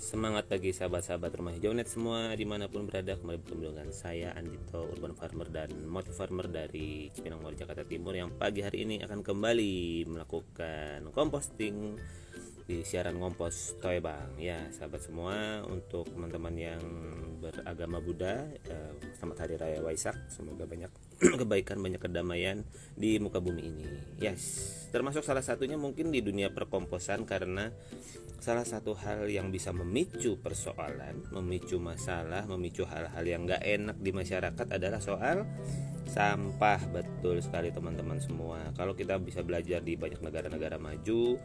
Semangat bagi sahabat-sahabat rumah hijaunet semua dimanapun berada. Kembali bertemu dengan saya Andito, Urban Farmer dan Motive Farmer dari Cipinang Mor, Jakarta Timur, yang pagi hari ini akan kembali melakukan composting di siaran ngompos Toy Bang. Ya sahabat semua, untuk teman-teman yang beragama Buddha, selamat Hari Raya Waisak. Semoga banyak kebaikan, banyak kedamaian di muka bumi ini. Yes, termasuk salah satunya mungkin di dunia perkomposan, karena salah satu hal yang bisa memicu persoalan, memicu masalah, memicu hal-hal yang gak enak di masyarakat adalah soal sampah. Betul sekali teman-teman semua. Kalau kita bisa belajar di banyak negara-negara maju,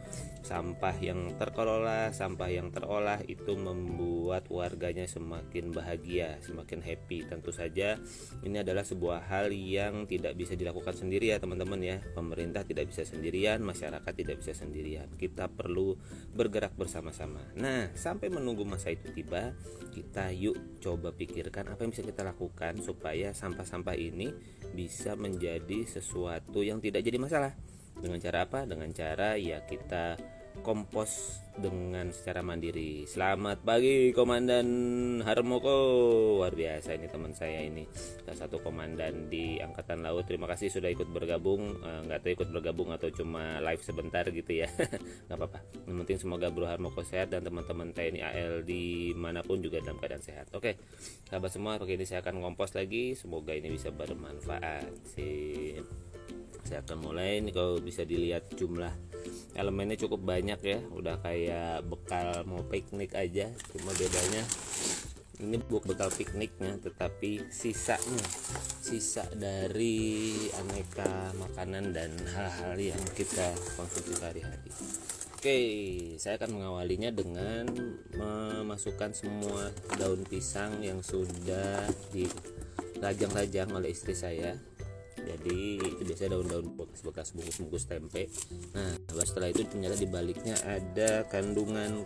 sampah yang terkelola, sampah yang terolah itu membuat warganya semakin bahagia, semakin happy. Tentu saja ini adalah sebuah hal yang tidak bisa dilakukan sendiri ya teman-teman ya. Pemerintah tidak bisa sendirian, masyarakat tidak bisa sendirian. Kita perlu bergerak bersama-sama. Nah, sampai menunggu masa itu tiba, kita yuk coba pikirkan apa yang bisa kita lakukan supaya sampah-sampah ini bisa menjadi sesuatu yang tidak jadi masalah. Dengan cara apa? Dengan cara ya kita kompos dengan secara mandiri. Selamat pagi Komandan Harmoko. Luar biasa ini teman saya ini, salah satu komandan di Angkatan Laut. Terima kasih sudah ikut bergabung. Nggak tahu ikut bergabung atau cuma live sebentar gitu ya. Nggak apa-apa. Yang penting semoga Bro Harmoko sehat dan teman-teman TNI AL dimanapun juga dalam keadaan sehat. Oke, sahabat semua, pagi ini saya akan ngompos lagi. Semoga ini bisa bermanfaat. Saya akan mulai. Ini kalau bisa dilihat jumlah elemennya cukup banyak ya, udah kayak bekal mau piknik aja. Cuma bedanya ini bukan bekal pikniknya, tetapi sisa dari aneka makanan dan hal-hal yang kita konsumsi sehari-hari. Oke, saya akan mengawalinya dengan memasukkan semua daun pisang yang sudah dirajang-rajang oleh istri saya. Jadi itu biasanya daun-daun bekas bungkus tempe. Nah, setelah itu ternyata di baliknya ada kandungan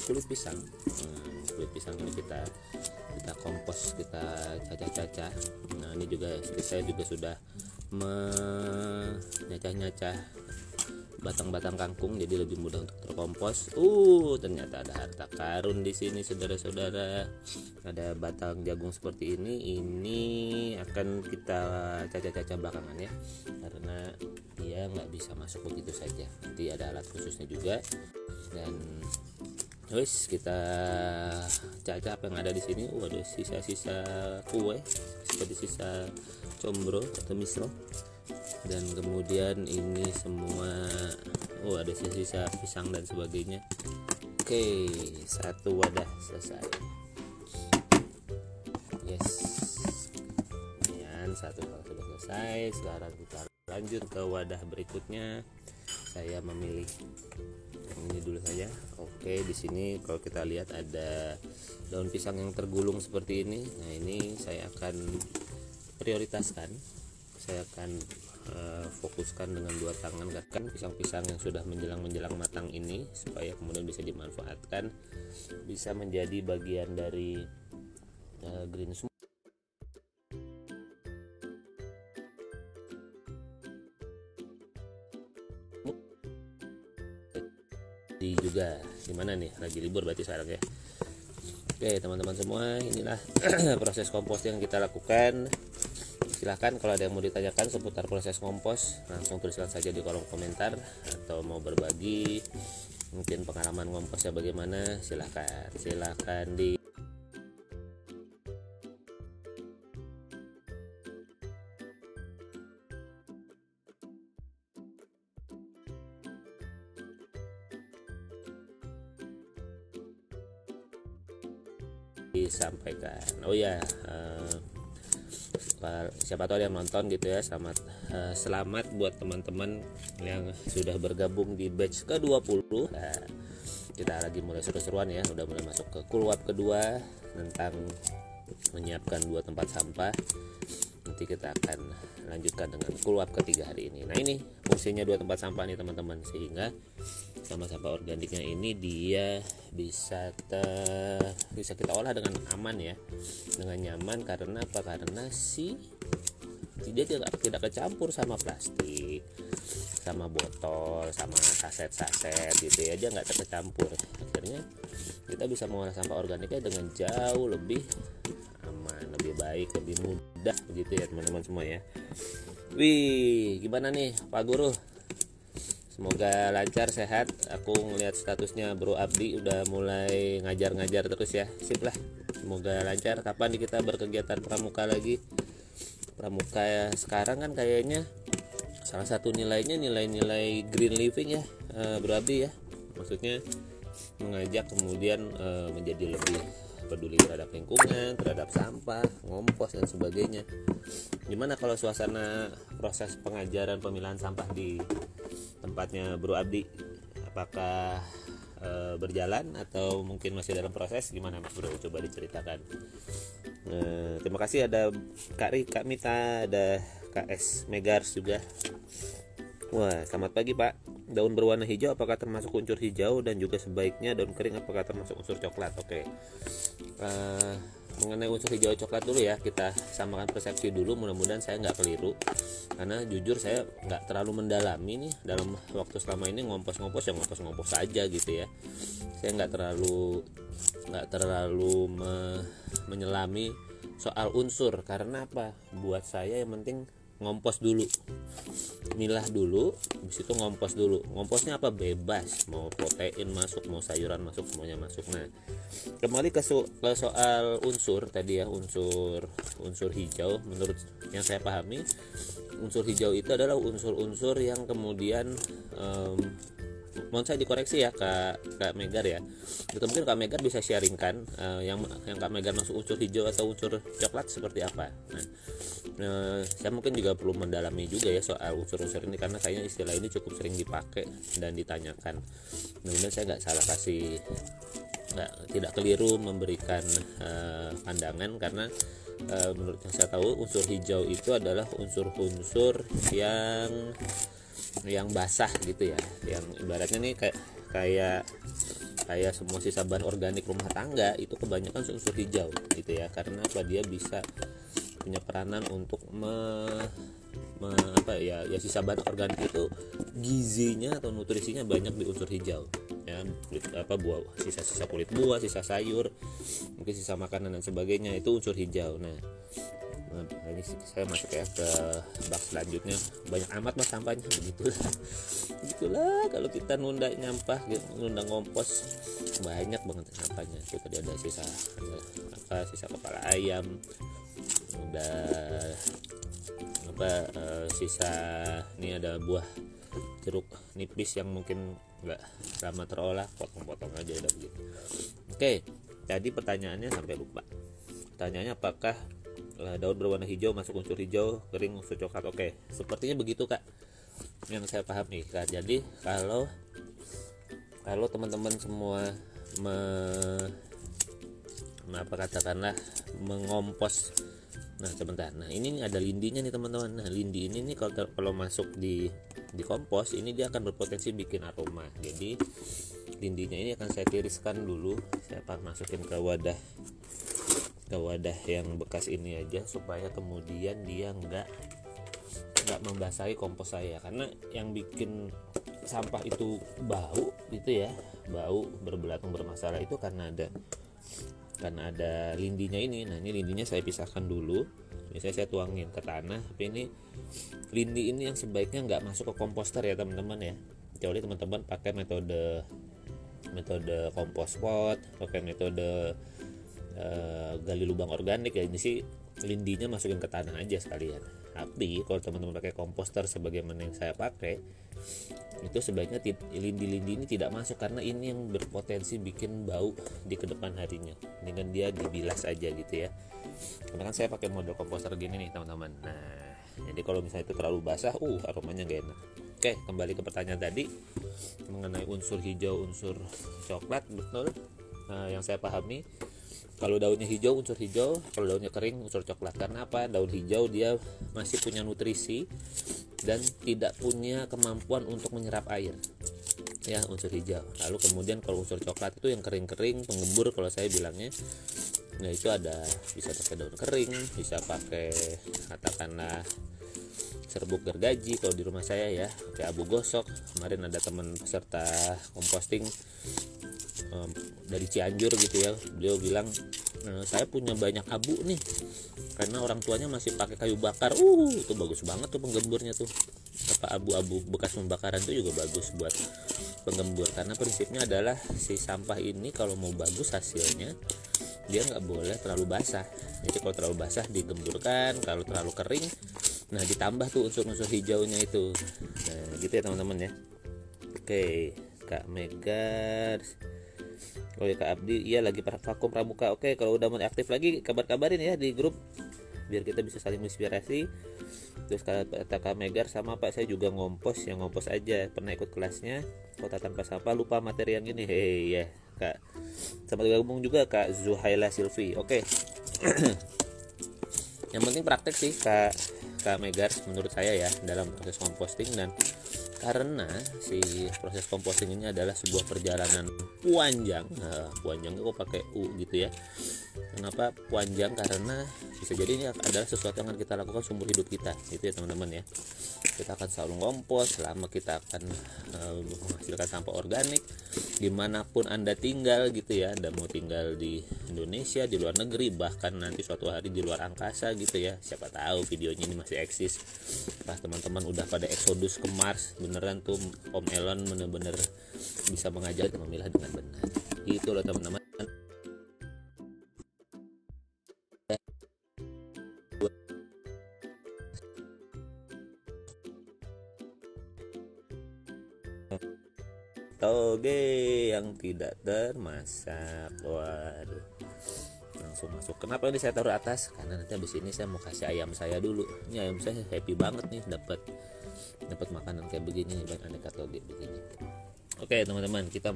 kulit pisang. Kulit pisang ini kita kompos, kita cacah-cacah. Nah, ini juga saya juga sudah menyacah-nyacah batang-batang kangkung jadi lebih mudah untuk terkompos. Ternyata ada harta karun di sini saudara-saudara. Ada batang jagung seperti ini. Ini akan kita cacah-cacah belakangan ya, karena dia nggak bisa masuk begitu saja. Nanti ada alat khususnya juga. Dan kita cacah apa yang ada di sini. Ada sisa-sisa kue seperti sisa combro atau misro. Dan kemudian ini semua ada sisa pisang dan sebagainya. Oke, satu wadah selesai. Yes, kemudian satu wadah sudah selesai. Sekarang kita lanjut ke wadah berikutnya. Saya memilih yang ini dulu saja. Oke, di sini kalau kita lihat ada daun pisang yang tergulung seperti ini. Nah, ini saya akan prioritaskan. Saya akan fokuskan dengan dua tangan kan pisang-pisang yang sudah menjelang matang ini, supaya kemudian bisa dimanfaatkan, bisa menjadi bagian dari green smoothie juga. Gimana nih, lagi libur berarti sekarang ya. Oke teman-teman semua, inilah proses kompos yang kita lakukan. Silahkan kalau ada yang mau ditanyakan seputar proses kompos, langsung tuliskan saja di kolom komentar, atau mau berbagi mungkin pengalaman ngomposnya bagaimana, silahkan di disampaikan. Siapa tahu ada yang nonton gitu ya. Selamat buat teman-teman yang sudah bergabung di batch ke-20. Nah, kita lagi mulai seru-seruan ya, udah mulai masuk ke kulwap kedua tentang menyiapkan 2 tempat sampah. Nanti kita akan lanjutkan dengan kulwap ketiga hari ini. Nah, ini fungsinya 2 tempat sampah nih teman-teman, sehingga sampah-sampah organiknya ini dia bisa kita olah dengan aman ya, dengan nyaman. Karena apa? Karena dia tidak kecampur sama plastik, sama botol, sama saset gitu ya. Dia nggak tercampur. sebenarnya kita bisa mengolah sampah organiknya dengan jauh lebih aman, lebih baik, lebih mudah begitu ya teman-teman semua ya. Wih, gimana nih Pak Guru? Semoga lancar, sehat. Aku ngelihat statusnya Bro Abdi udah mulai ngajar-ngajar terus ya. Sip lah. Semoga lancar. Kapan nih kita berkegiatan pramuka lagi? Pramuka ya, sekarang kan kayaknya salah satu nilainya nilai-nilai green living ya, Bro Abdi ya. Maksudnya mengajak kemudian menjadi lebih peduli terhadap lingkungan, terhadap sampah, ngompos dan sebagainya. Gimana kalau suasana proses pengajaran pemilahan sampah di tempatnya Bro Abdi? Apakah berjalan atau mungkin masih dalam proses? Gimana Mas Bro? Coba diceritakan. Terima kasih, ada Kak Ri, Kak Mita, ada Kak S Megars juga. Wah, selamat pagi Pak. Daun berwarna hijau apakah termasuk unsur hijau, dan juga sebaiknya daun kering apakah termasuk unsur coklat? Oke. Mengenai unsur hijau coklat dulu ya, kita samakan persepsi dulu, mudah-mudahan saya nggak keliru, karena jujur saya nggak terlalu mendalami nih dalam waktu selama ini, ngompos-ngompos ya ngompos-ngompos saja gitu ya. Saya nggak terlalu menyelami soal unsur, karena apa, buat saya yang penting ngompos dulu, milah dulu, habis itu ngompos dulu. Ngomposnya apa? Bebas, mau protein masuk, mau sayuran masuk, semuanya masuk. Nah, kembali ke soal unsur tadi ya, unsur hijau. Menurut yang saya pahami, unsur hijau itu adalah unsur-unsur yang kemudian mohon saya dikoreksi ya Kak Megar ya. Itu mungkin Kak Megar bisa sharingkan yang Kak Megar masuk unsur hijau atau unsur coklat seperti apa. Nah, saya mungkin juga perlu mendalami juga ya soal unsur-unsur ini, karena kayaknya istilah ini cukup sering dipakai dan ditanyakan. Mudah-mudahan saya tidak keliru memberikan pandangan, karena menurut yang saya tahu unsur hijau itu adalah unsur-unsur yang basah gitu ya, yang ibaratnya nih kayak semua sisa bahan organik rumah tangga itu kebanyakan unsur hijau gitu ya, karena apa, dia bisa punya peranan untuk sisa bahan organik itu gizinya atau nutrisinya banyak di unsur hijau ya, buah, sisa kulit buah, sisa sayur, mungkin sisa makanan dan sebagainya, itu unsur hijau. Nah, ini saya masuk ya ke bak selanjutnya. Banyak amat mas sampahnya, begitulah kalau kita nunda ngompos, banyak banget sampahnya. Itu tadi ada sisa kepala ayam, sisa ini ada buah jeruk nipis yang mungkin nggak lama terolah, potong-potong aja udah begitu. Oke, jadi pertanyaannya sampai lupa. Pertanyaannya apakah daun berwarna hijau masuk unsur hijau, kering unsur coklat? Oke, sepertinya begitu Kak, yang saya pahami Kak. Jadi kalau teman-teman semua mengompos, nah sebentar, nah ini ada lindinya nih teman-teman. Nah lindi ini nih kalau masuk di kompos ini, dia akan berpotensi bikin aroma. Jadi lindinya ini akan saya tiriskan dulu, saya masukin ke wadah yang bekas ini aja, supaya kemudian dia nggak membasahi kompos saya. Karena yang bikin sampah itu bau gitu ya, bau berbelatung bermasalah itu karena ada lindinya ini. Nah ini lindinya saya pisahkan dulu, biasanya saya tuangin ke tanah. Tapi ini lindi ini yang sebaiknya nggak masuk ke komposter ya teman-teman ya, kecuali teman-teman pakai metode kompos pot, pakai metode gali lubang organik ya. Ini sih lindinya masukin ke tanah aja sekalian. Tapi kalau teman-teman pakai komposter sebagaimana yang saya pakai, itu sebaiknya lindi-lindi ini tidak masuk, karena ini yang berpotensi bikin bau di kedepan harinya. Dengan dia dibilas aja gitu ya. Karena kan saya pakai model komposter gini nih teman-teman. Nah jadi kalau misalnya itu terlalu basah, aromanya gak enak. Oke, kembali ke pertanyaan tadi mengenai unsur hijau, unsur coklat. Betul, yang saya pahami, kalau daunnya hijau unsur hijau, kalau daunnya kering unsur coklat. Karena apa? Daun hijau dia masih punya nutrisi dan tidak punya kemampuan untuk menyerap air ya, unsur hijau. Lalu kemudian kalau unsur coklat itu yang kering-kering, penggembur kalau saya bilangnya. Nah itu bisa pakai daun kering, bisa pakai katakanlah serbuk gergaji kalau di rumah saya ya, pakai abu gosok. Kemarin ada teman peserta composting dari Cianjur gitu ya. Beliau bilang saya punya banyak abu nih karena orang tuanya masih pakai kayu bakar. Itu bagus banget tuh penggemburnya tuh. Abu-abu bekas pembakaran itu juga bagus buat penggembur, karena prinsipnya adalah si sampah ini kalau mau bagus hasilnya dia nggak boleh terlalu basah. Jadi kalau terlalu basah digemburkan, kalau terlalu kering nah ditambah tuh unsur-unsur hijaunya itu. Nah gitu ya teman-teman ya. Oke, Kak Megar, oh ya Kak Abdi, iya lagi vakum pramuka. Oke, kalau udah mau aktif lagi kabar-kabarin ya di grup biar kita bisa saling menginspirasi. Terus kata Kak Megar, sama Pak saya juga ngompos, yang ngompos aja, pernah ikut kelasnya kota tanpa sampah, lupa materi yang ini. Hei ya Kak, selamat gabung juga Kak Zuhaila Silvi. Oke. Yang penting praktek sih Kak Megar menurut saya ya dalam proses composting. Dan karena si proses composting ini adalah sebuah perjalanan panjang. Panjang kok pakai U gitu ya. Kenapa panjang? Karena bisa jadi ini adalah sesuatu yang akan kita lakukan seumur hidup kita, itu ya teman-teman ya. Kita akan selalu ngompos selama kita akan menghasilkan sampah organik dimanapun Anda tinggal gitu ya. Anda mau tinggal di Indonesia, di luar negeri, bahkan nanti suatu hari di luar angkasa gitu ya. Siapa tahu videonya ini masih eksis pas teman-teman udah pada eksodus ke Mars, beneran tuh Om Elon bener-bener bisa mengajar memilah dengan benar. Itu loh teman-teman. Toge yang tidak termasak. Waduh, langsung masuk. Kenapa ini saya taruh atas? Karena nanti habis ini saya mau kasih ayam saya dulu. Ini ayam saya happy banget nih dapat makanan kayak begini, banyak aneka toge begini. Oke teman-teman, kita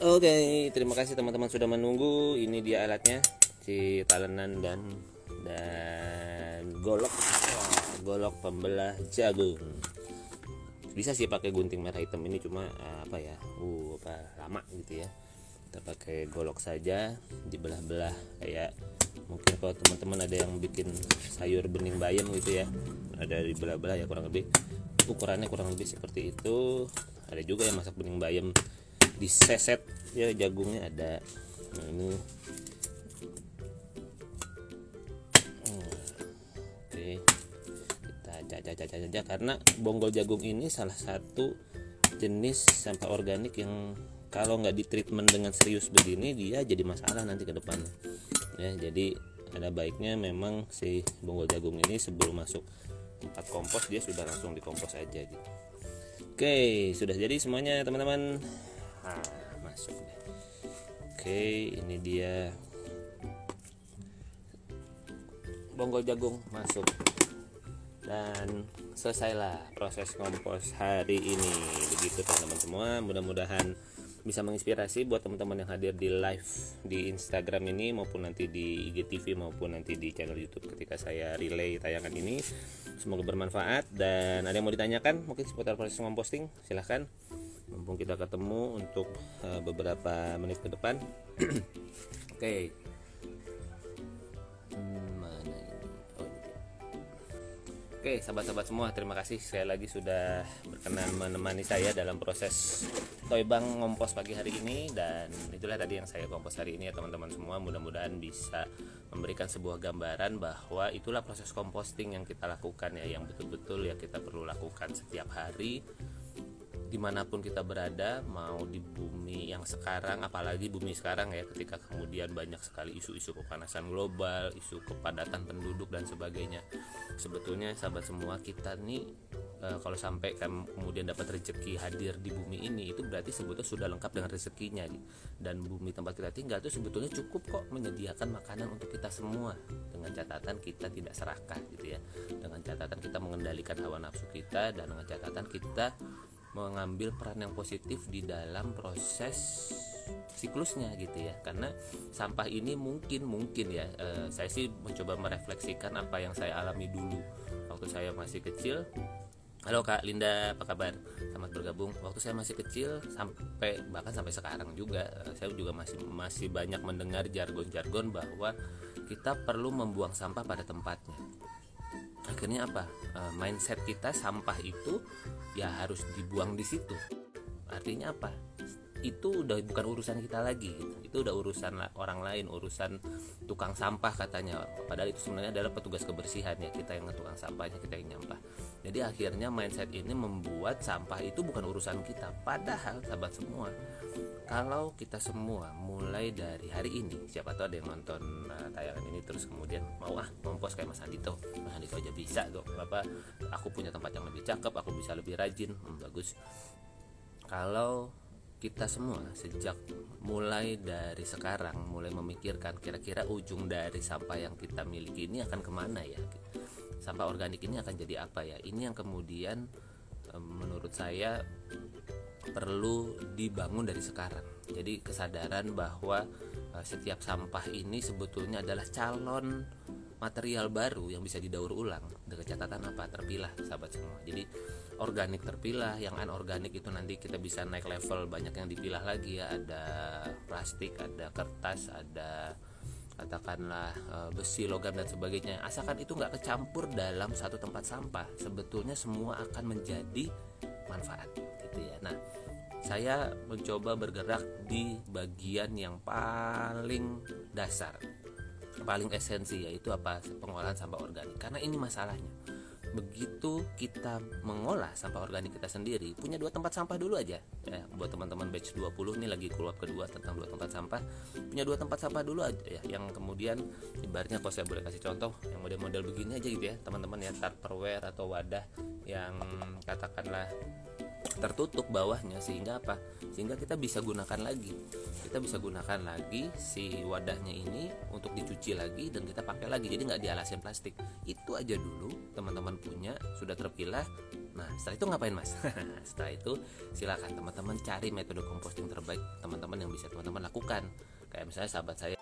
Oke, terima kasih teman-teman sudah menunggu. Ini dia alatnya, si talenan dan golok. Golok pembelah jagung. Bisa sih pakai gunting merah hitam ini, cuma lama gitu ya. Kita pakai golok saja, dibelah-belah kayak mungkin kalau teman-teman ada yang bikin sayur bening bayam gitu ya. Ada dibelah-belah ya, kurang lebih ukurannya kurang lebih seperti itu. Ada juga yang masak bening bayam diseset ya jagungnya ada. Nah ini oke, kita jajah karena bonggol jagung ini salah satu jenis sampah organik yang kalau nggak ditreatment dengan serius begini dia jadi masalah nanti ke depan ya. Jadi ada baiknya memang si bonggol jagung ini sebelum masuk tempat kompos dia sudah langsung dikompos aja gitu. Oke, sudah jadi semuanya teman-teman. Masuk deh. Oke, ini dia bonggol jagung masuk dan selesailah proses kompos hari ini. Begitu teman-teman semua, mudah-mudahan bisa menginspirasi buat teman-teman yang hadir di live di Instagram ini maupun nanti di IGTV maupun nanti di channel YouTube ketika saya relay tayangan ini. Semoga bermanfaat. Dan ada yang mau ditanyakan mungkin seputar proses composting, silahkan. Mumpung kita ketemu untuk beberapa menit ke depan. Oke. Mana ini? Oh, ini dia. Oke, sahabat-sahabat semua, terima kasih sekali lagi sudah berkenan menemani saya dalam proses toibang ngompos pagi hari ini. Dan itulah tadi yang saya kompos hari ini ya teman-teman semua. Mudah-mudahan bisa memberikan sebuah gambaran bahwa itulah proses composting yang kita lakukan ya, yang betul-betul ya kita perlu lakukan setiap hari dimanapun kita berada, mau di bumi yang sekarang, apalagi bumi sekarang ya, ketika kemudian banyak sekali isu-isu kepanasan global, isu kepadatan penduduk dan sebagainya. Sebetulnya sahabat semua, kita nih kalau sampai kemudian dapat rezeki hadir di bumi ini, itu berarti sebetulnya sudah lengkap dengan rezekinya. Dan bumi tempat kita tinggal itu sebetulnya cukup kok menyediakan makanan untuk kita semua, dengan catatan kita tidak serakah gitu ya, dengan catatan kita mengendalikan hawa nafsu kita, dan dengan catatan kita mengambil peran yang positif di dalam proses siklusnya gitu ya. Karena sampah ini mungkin ya, saya sih mencoba merefleksikan apa yang saya alami dulu waktu saya masih kecil. Halo Kak Linda, apa kabar? Selamat bergabung. Waktu saya masih kecil bahkan sampai sekarang juga, saya juga masih banyak mendengar jargon-jargon bahwa kita perlu membuang sampah pada tempatnya. Akhirnya apa? Mindset kita sampah itu ya harus dibuang di situ. Artinya apa? Itu udah bukan urusan kita lagi gitu. Itu udah urusan orang lain, urusan tukang sampah katanya. Padahal itu sebenarnya adalah petugas kebersihan ya, kita yang tukang sampahnya, kita yang nyampah. Jadi akhirnya mindset ini membuat sampah itu bukan urusan kita. Padahal sahabat semua, kalau kita semua mulai dari hari ini, siapa tahu ada yang nonton tayangan ini terus kemudian mau ngompos kayak Mas Andito aja bisa kok. Aku punya tempat yang lebih cakep, aku bisa lebih rajin. Bagus. Kalau kita semua sejak mulai dari sekarang mulai memikirkan kira-kira ujung dari sampah yang kita miliki ini akan kemana ya, sampah organik ini akan jadi apa ya, ini yang kemudian menurut saya perlu dibangun dari sekarang. Jadi kesadaran bahwa setiap sampah ini sebetulnya adalah calon material baru yang bisa didaur ulang dengan catatan apa? Terpilah sahabat semua. Jadi organik terpilah, yang anorganik itu nanti kita bisa naik level, banyak yang dipilah lagi ya. Ada plastik, ada kertas, ada katakanlah besi, logam dan sebagainya. Asalkan itu nggak kecampur dalam satu tempat sampah, sebetulnya semua akan menjadi manfaat gitu ya. Nah, saya mencoba bergerak di bagian yang paling dasar, paling esensi, yaitu apa? Pengolahan sampah organik. Karena ini masalahnya, begitu kita mengolah sampah organik kita sendiri, punya 2 tempat sampah dulu aja ya. Buat teman-teman batch 20 ini lagi keluar kedua tentang 2 tempat sampah, punya 2 tempat sampah dulu aja ya. Yang kemudian ibaratnya kalau saya boleh kasih contoh, yang model-model begini aja gitu ya teman-teman ya, Tupperware atau wadah yang katakanlah tertutup bawahnya, sehingga apa? Sehingga kita bisa gunakan lagi. Kita bisa gunakan lagi si wadahnya ini untuk dicuci lagi dan kita pakai lagi. Jadi nggak dialasin plastik. Itu aja dulu teman-teman punya, sudah terpilah. Nah, setelah itu ngapain Mas? Setelah itu silakan teman-teman cari metode composting terbaik teman-teman yang bisa teman-teman lakukan. Kayak misalnya sahabat saya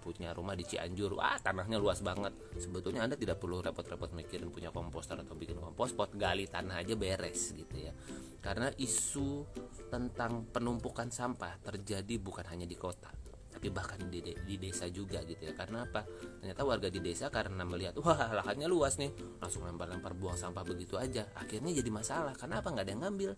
punya rumah di Cianjur, tanahnya luas banget. Sebetulnya Anda tidak perlu repot-repot mikirin punya komposter atau bikin kompos pot, gali tanah aja beres gitu ya. Karena isu tentang penumpukan sampah terjadi bukan hanya di kota, tapi bahkan di desa juga gitu ya. Karena apa? Ternyata warga di desa karena melihat lahannya luas nih, langsung lempar-lempar buang sampah begitu aja. Akhirnya jadi masalah. Karena apa? Nggak ada yang ngambil.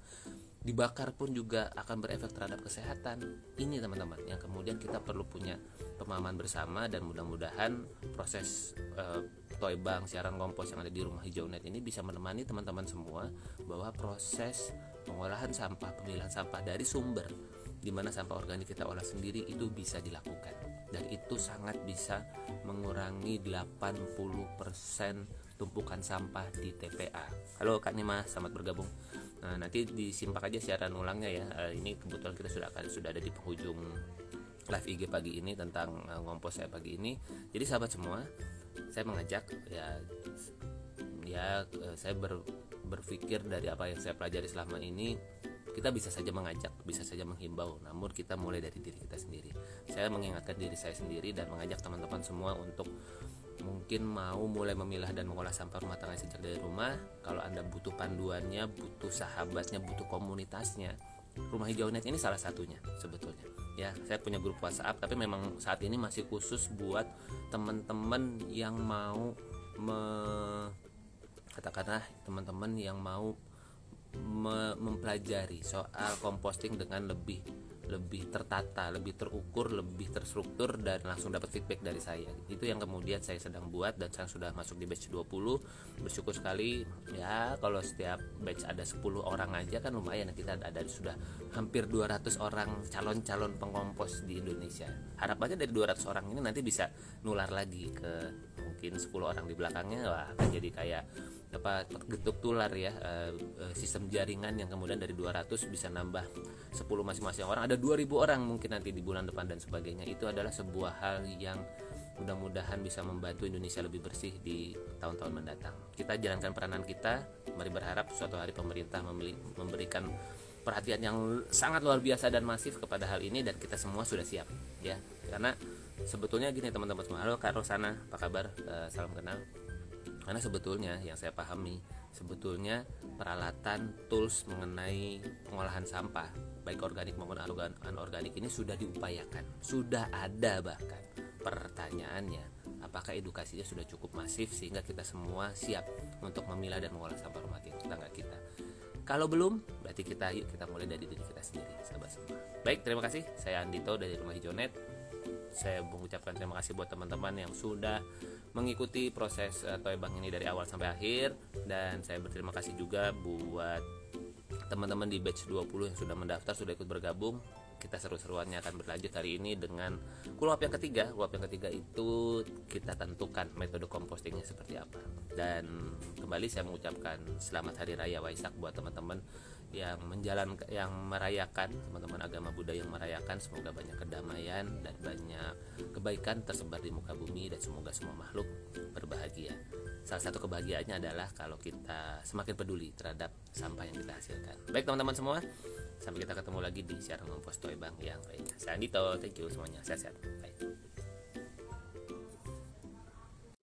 Dibakar pun juga akan berefek terhadap kesehatan. Ini teman-teman yang kemudian kita perlu punya pemahaman bersama, dan mudah-mudahan proses toy bank siaran kompos yang ada di Rumah Hijau Net ini bisa menemani teman-teman semua bahwa proses pengolahan sampah, pemilihan sampah dari sumber di mana sampah organik kita olah sendiri itu bisa dilakukan, dan itu sangat bisa mengurangi 80% tumpukan sampah di TPA. Halo Kak Nima, selamat bergabung. Nah, nanti disimpak aja siaran ulangnya ya. Ini kebetulan kita sudah ada di penghujung live IG pagi ini tentang ngompos saya pagi ini. Jadi sahabat semua, saya mengajak saya berpikir dari apa yang saya pelajari selama ini, kita bisa saja mengajak, bisa saja menghimbau, namun kita mulai dari diri kita sendiri. Saya mengingatkan diri saya sendiri dan mengajak teman-teman semua untuk mungkin mau mulai memilah dan mengolah sampah rumah tangga sejak dari rumah. Kalau Anda butuh panduannya, butuh sahabatnya, butuh komunitasnya, Rumah Hijau Net ini salah satunya sebetulnya. Ya, saya punya grup WhatsApp, tapi memang saat ini masih khusus buat teman-teman yang mau katakanlah teman-teman yang mau mempelajari soal composting dengan lebih tertata, lebih terukur, lebih terstruktur, dan langsung dapat feedback dari saya. Itu yang kemudian saya sedang buat, dan saya sudah masuk di batch 20. Bersyukur sekali ya, kalau setiap batch ada 10 orang aja kan lumayan. Kita ada sudah hampir 200 orang calon pengkompos di Indonesia. Harapannya dari 200 orang ini nanti bisa nular lagi ke mungkin 10 orang di belakangnya. Wah, akan jadi kayak getuk tular ya, sistem jaringan yang kemudian dari 200 bisa nambah 10 masing-masing orang, ada 2000 orang mungkin nanti di bulan depan dan sebagainya. Itu adalah sebuah hal yang mudah-mudahan bisa membantu Indonesia lebih bersih di tahun-tahun mendatang. Kita jalankan peranan kita. Mari berharap suatu hari pemerintah memberikan perhatian yang sangat luar biasa dan masif kepada hal ini, dan kita semua sudah siap ya. Karena sebetulnya gini teman-teman semua. Halo Kak Rosana, apa kabar? Salam kenal. Karena sebetulnya yang saya pahami, sebetulnya peralatan tools mengenai pengolahan sampah baik organik maupun anorganik ini sudah diupayakan, sudah ada. Bahkan pertanyaannya, apakah edukasinya sudah cukup masif sehingga kita semua siap untuk memilah dan mengolah sampah rumah tangga kita? Kalau belum, berarti yuk kita mulai dari diri kita sendiri, sahabat semua. Baik, terima kasih. Saya Andito dari Rumah Hijau Net. Saya mengucapkan terima kasih buat teman-teman yang sudah mengikuti proses Toy Bank ini dari awal sampai akhir, dan saya berterima kasih juga buat teman-teman di batch 20 yang sudah mendaftar, sudah ikut bergabung. Kita seru-seruannya akan berlanjut hari ini dengan Kulap yang ketiga. Kulap yang ketiga itu kita tentukan metode compostingnya seperti apa. Dan kembali saya mengucapkan selamat Hari Raya Waisak buat teman-teman yang merayakan, teman-teman agama Buddha yang merayakan. Semoga banyak kedamaian dan banyak kebaikan tersebar di muka bumi, dan semoga semua makhluk berbahagia. Salah satu kebahagiaannya adalah kalau kita semakin peduli terhadap sampah yang kita hasilkan. Baik teman-teman semua, sampai kita ketemu lagi di siaran Ngompost Toy Bank yang lainnya. Saya Andito, thank you semuanya, sehat-sehat.